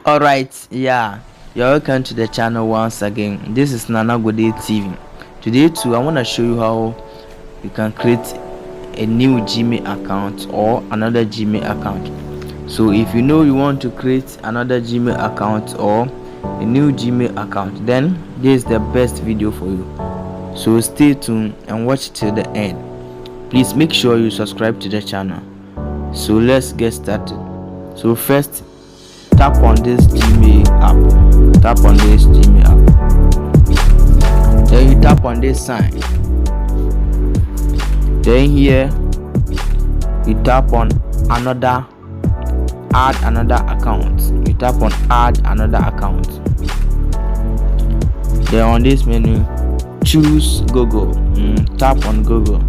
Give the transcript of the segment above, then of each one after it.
Alright, yeah, you're welcome to the channel once again. This is Nana Godey TV. Today too, I want to show you how you can create a new Gmail account or another Gmail account. So if you know you want to create another Gmail account or a new Gmail account, then this is the best video for you. So stay tuned and watch till the end. Please make sure you subscribe to the channel. So let's get started. So first, tap on this Gmail app. Tap on this Gmail app. Then you tap on this sign. Then here you tap on another, add another account. You tap on add another account. Then on this menu, choose Google. Tap on Google.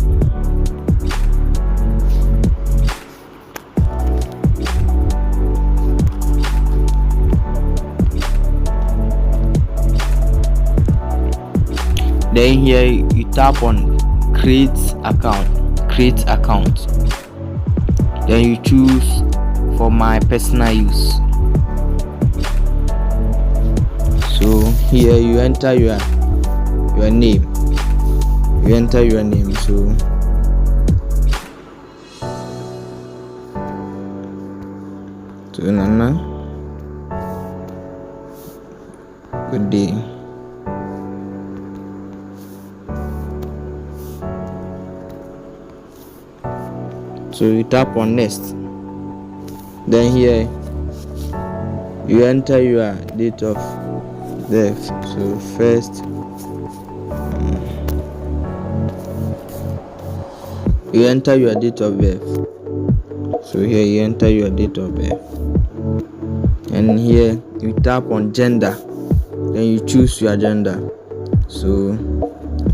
Then here you tap on create account. Then you choose for my personal use. So here you enter your name. So Nana Godey. So you tap on next. Then here you enter your date of birth. So first you enter your date of birth. So here you enter your date of birth. And here you tap on gender. Then you choose your gender. So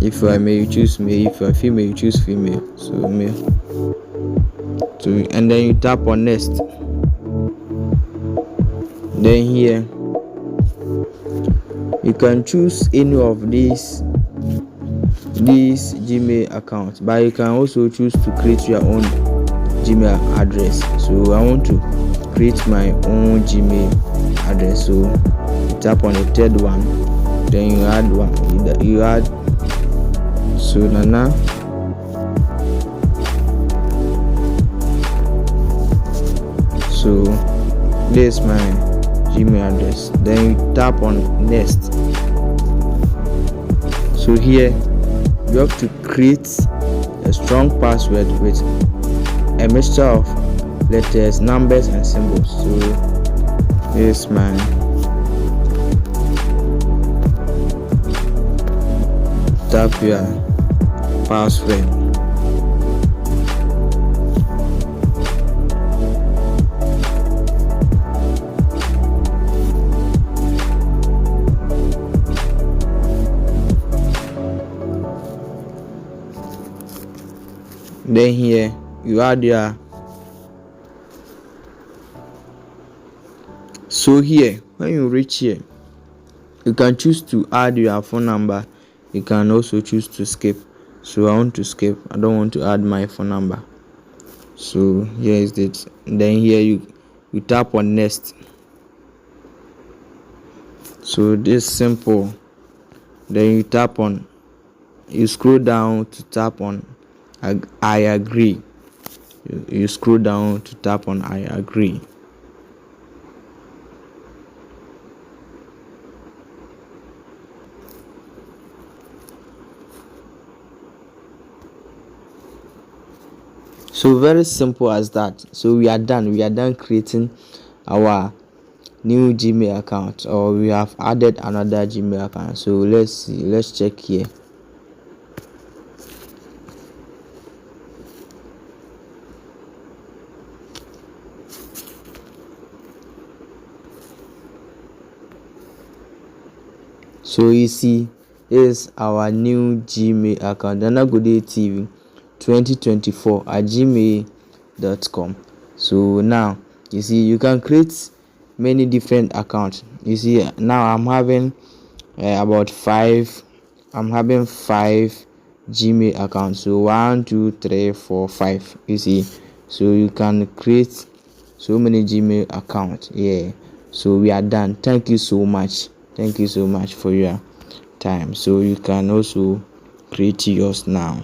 if you are male, you choose male. If you are female, you choose female. So male. So and then you tap on next. Then here you can choose any of these Gmail accounts, but you can also choose to create your own Gmail address. So I want to create my own Gmail address. So you tap on the third one. Then you add one. You add so Nana. So this is my Gmail address. Then you tap on next. So here you have to create a strong password with a mixture of letters, numbers and symbols. So this is my tap your password. Then here you add your. So here when you reach here, you can choose to add your phone number. You can also choose to skip. So I want to skip. I don't want to add my phone number. So here is it. Then here you tap on next. So this simple. Then you scroll down to tap on I agree. You scroll down to tap on I agree. So very simple as that. So we are done creating our new Gmail account, or we have added another Gmail account. So let's see, let's check here. So you see, is our new Gmail account, Nana Godey TV 2024 at gmail.com. So now you see you can create many different accounts. You see now I'm having about five. I'm having 5 Gmail accounts. So 1, 2, 3, 4, 5. You see, so you can create so many Gmail accounts. Yeah. So we are done. Thank you so much. Thank you so much for your time. So you can also create yours now.